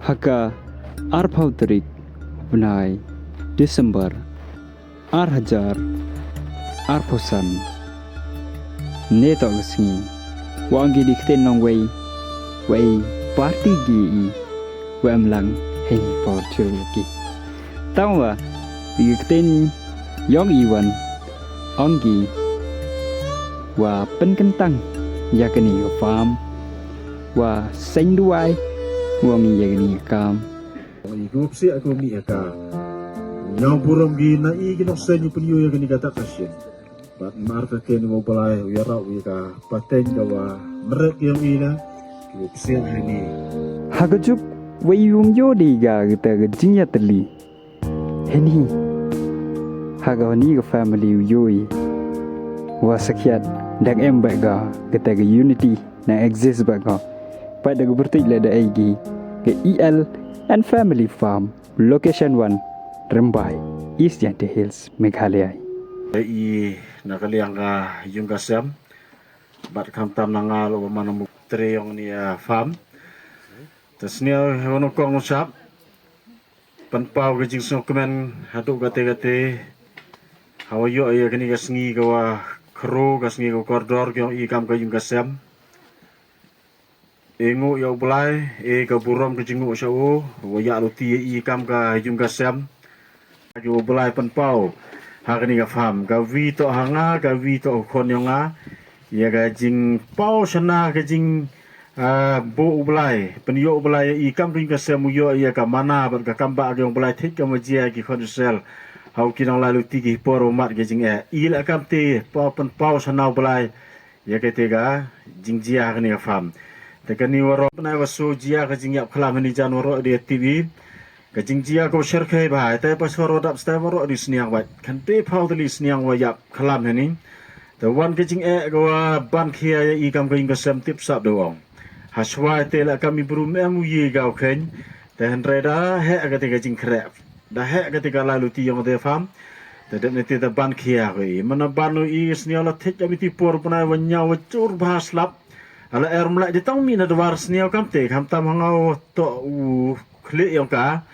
Haka Arpautrik Benai Desember Arhajar Arposan Neto Gesngi Wangi dikten nong wei party gi wem lang hei for chulki tawa dikten yong iwan ongi wa penkentang yakni farm wa sengduai wangi yakni kam Igup si aku ni ka. Nyau buram gi na I gi nok sen yu peniu ya ni kata kasien. Bat marka ken mo balai ya ra wi ka paten ka wa merek yang ina. Igup si ni. Hagajuk wayung yo diga kita jinya teli heni hagani ga family yoi wa sakyat dak em baga kita ga unity na exist baga pada ga bertik la da aigi ke EL and family farm location 1 Rembai East Yante Hills Meghalaya I nakaliang ka yung kasam. Bat kam tam nanga lo mana mu tre yang ni farm. Tas ni hono kong sap. Pan pau ga jing sok men hatu gate hawayo ya kini gasngi ga wa kro gasngi ga koridor ga I kam ka yung kasam. Engo ya bulai ga buram ga jingu sa o wa ya lo ti I kam ka yung kasam. Ga bulai pan pau hakani ga farm ga vi to hanga ga vi to kon yonga ya ga jing pau sana ga jing bo ublai penyo ublai I kam ring ka semuyo ya ka mana ber ka kamba ga ublai thik ka majia ki konsel hau kinang lalu tigi poro mat ga jing I la kam te pa pen pau sana ublai ya ke te ga jing jia ga ni ga farm te ka ni waro na wa so jia ga jing yap khala ni jan waro di TV ka jing jia ko share khai ba te pa soro dap sta waro di sniang wa kan te phau li sniang wa yap khala ni the one ka jing go ban khia I kam ga ing ka sem tip sap do ong haswa te la kami brum mu ye gau khen te hendreda he aga te jing krep da he aga te lalu ti yong de fam te de ne te da ban khia go I mana banu I snia la thik ami ti por pna wa nya wa chur bha slap ala erm la de tong mi na dwar snia kam te kam tam hangau to u khle yong ka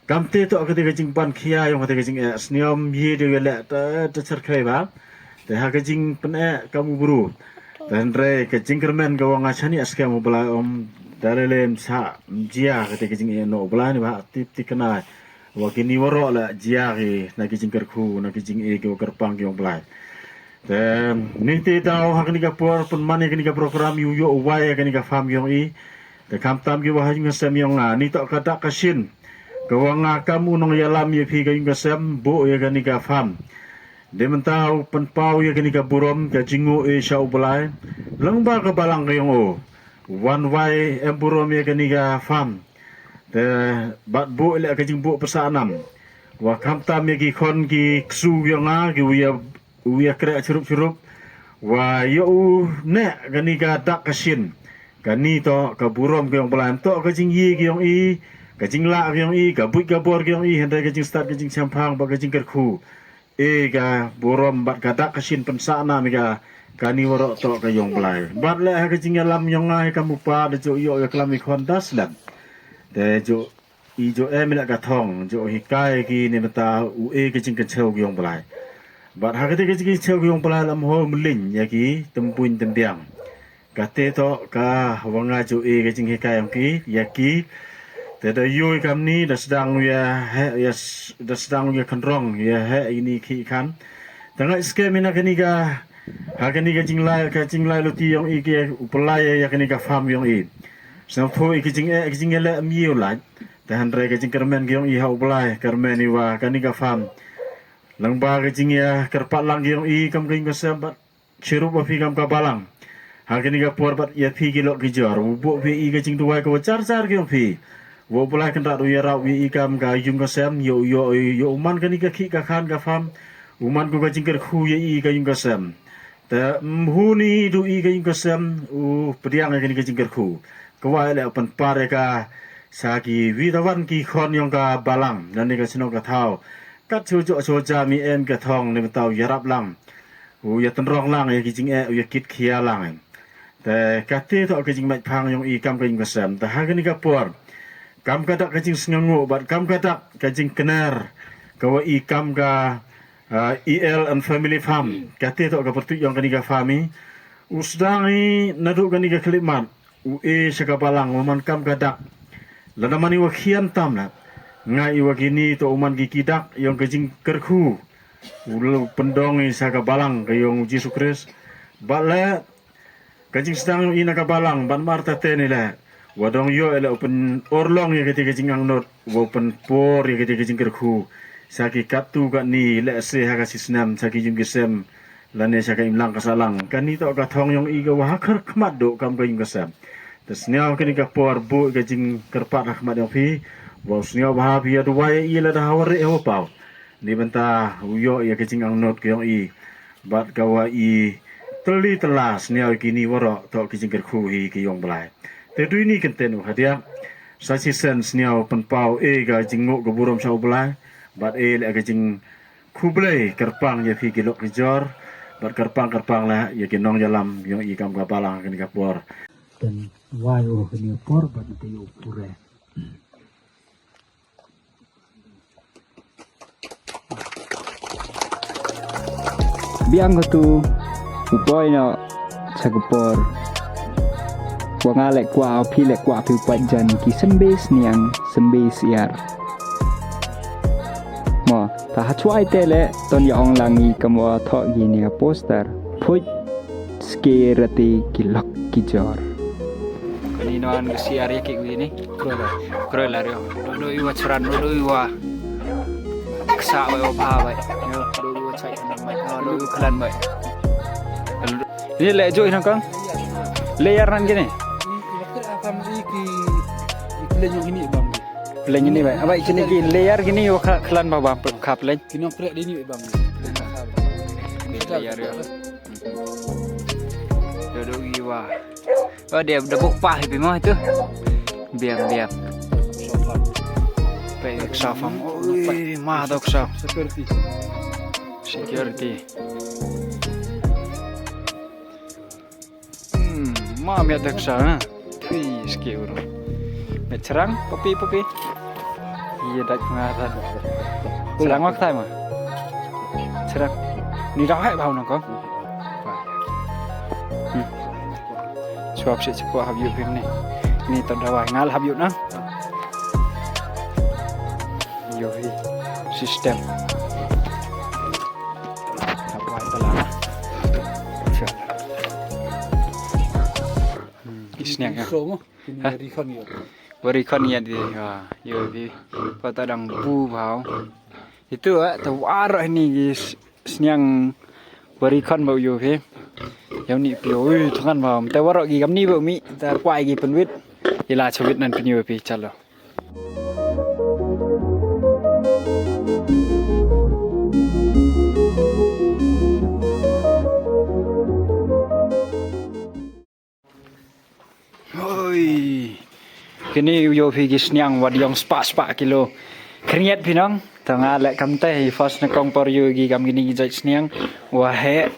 kam te to aga te jing ban khia yong te jing sniam ye de la ta char khai ba te ha ga jing pna kamu buru dan re ke jingkermen ga wanga chani aske mo bala dalelem sa jia ke jing no bala ni ba tip tikna wa kini woro la jia ge na ke jingker khu na ke jing e ke kerpang ge bala dan ni te tau ha ni ga por pun mane ke ni ga program yu yo wa ke ni ga fam yong I te kam tam ge wa ha ni sem yong na ni to ka da ka sin ga wanga kamu nong ya lam ye phi ga yung sem bo ye ke ni ga fam de mentau penpau ya kini ka burom ka jingu e sha ublai langba ka balang kayong o one way e burom ya kini ka fam de bat bu le ka jingbu pesanam wa kam tam ya ki kon ki ksu yang a ki uya kre churup wa yo ne kini ka dak kasin kani to ka burom kayong balan to ka jing yi kayong I ka jing la kayong I ka bui ka bor kayong I hende ka jing start ka jing champang ba ka jing kerku ga burom bat kadak kasin pensana mega kani waro to ka yong blai bat le ha ka jing lam yong ai ka mupa de jo yo ya klam ikon das lam de jo I jo em la ka thong jo hi kai ki ne mata u e ka jing ka cheu yong blai bat ha ka te ka jing cheu yong blai lam ho mlin ya ki tempuin tembiang ka te to ka wanga jo e ka jing hi kai yong ki ya ki te da yui kam ni da sedang ya da sedang ya kanrong ya he ini ki kan tanga scam ina kani ga ha kani ga jinglai luti yong I ke upalai ya kani ga farm yong I sam pho I ki jing la mi la ta han re ga jing kermen yong I ha upalai kermen I wa kani ga farm lang ba ga jing ya kerpat lang yong I kam ga sam bat chiru ba fi kam ka balang ha kani ga por bat ya phi ki lo ki jar bu phi I ga jing tuai ko char yong phi wo pula kan tak ya rau I kam ga yung ka sem yo man kan ka ki ka khan ka fam uman ko ka jingker khu ye I ka yung ka sem ta hu ni du I ka yung ka sem u pediang ka ni ka jingker khu ko wa le pan pare ka sa ki vidawan ki khon yung ka balang nan ni ka sino ka thau kat chu cho ja mi em ka thong ni tau ya rap lang u ya tan rong lang ya ki jing ya kit khia lang ta ka te to ka jing mai phang yung I kam ka yung ka sem ta ha ka ni ka por kam kadak kajing sengangu bat kam kadak kajing kenar kawa ikam ka EL and family farm kate to ka pertu yang kani ka fami usdangi nadu kani ka klimat ue sakabalang waman kam kadak lanamani wa khian tamna ngai wa kini to uman gikidak yang kajing kerku ulu pendongi sakabalang kayong Yesus Kristus bala kajing sedang ina kabalang ban marta tenila wadong yo ele open orlong ya ketika jingang not open por ya ketika jingker khu saki katu ka ni le se ha ka sisnam saki jing gesem lane saka imlang kasalang kan ni to ka thong yong i ka wa khar khmat do kam ka jing gesem tesniaw kenika por bu ka jing kerpat rahmat yong phi wa sniaw ba phi adu wa i la da hawre ho pau ni benta yo ya ke jingang not ka yong i bat ka wa i teli telas niaw kini waro to ki jingker khu hi ki yong blai te du ni kenten hadia sa si sen niaw penpau ga jingo go burom sa blai bat le ga jing khu blai kerpang ya fi ki lok jor bat kerpang la ya ki nong jalam yong i kam ga balang kan ka por dan wai o ni por bat te yo pure biang tu upoi no sagupor wanga lek kwa phi lek kwa phi panjan ki sembe sniang sembe siar mo ta hachwai tele ton yong langi kamwa tho gi ni poster put skerati ki lok ki jor kani non siar ki ni kro la rio do iwa chran do iwa ksa wa ba ba yo do iwa chai mai do iwa klan mai ni le jo ina kang layaran gini ini bang. Plan ini baik. Apa ini layar gini yo klan baba kap lain. Kini krek ini bang. Layar yo. Duduk iwa. Oh dia debuk pah di mah itu. Biam. Baik safam. Oi, mah dok saf. Security. Mam ya dok saf. Tui skill. Cerang, popi. Iya dak ngaran. Cerang waktu mah. Cerang. Ni dak hai bau nang kong. Suap si cepo hab yu phim ni. Ni ton dawai ngal hab yu nang. Yo hi system. Hab wai tala. Isniang ya. Semua. Ini recon ya. Berikan ya di yo di patadang bu bau itu tawar ini guys sniang berikan bau yo he yang ni pio tukan bau tawar gi kam ni bau mi tar kwai gi penwit ila chawit nan pinyo pi chalo kini yo phi sniang wad yong spa kilo kriet pinong tanga lek kam te fas na kong por yo gi kam gini jai sniang wa he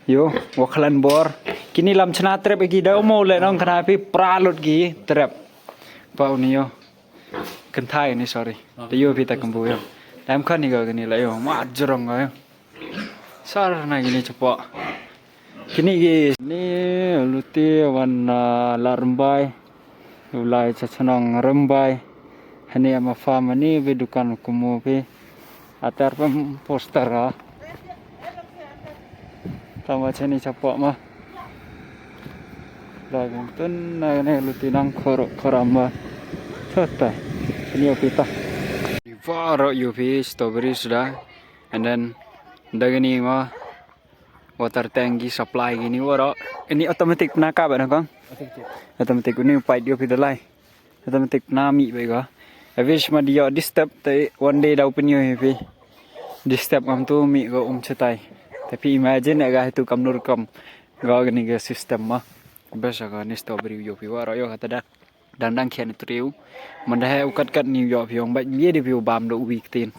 yo wa khlan bor kini lam chna trep gi da mo le nong khna phi pralot gi trep pau ni yo kan thai ni sorry te yo phi ta kambu yo dam khan ni ga gini la yo ma jrong ga yo sar na gini chepo kini gi ni luti wan larmbai ulai cachanong rembai hani ama farm ni vidukan kumu pe atar pem poster ha tama cheni chapok ma lagung tun na ne lutinang koramba thota ni opita faro UV strawberry sudah and then dagani ma water tank supply gini waro ini automatic penaka ba kang automatic ni pipe dia pidalai automatic nami bai ga avish ma dia disturb te one day dau penyo he disturb am tu mi go chetai tapi imagine aga itu kam nur kam ga gani ga system ma besa ga ni strawberry yo pi waro yo kata dak dandang khian triu man da ukat kat new york yong ba mi de view bam do week tin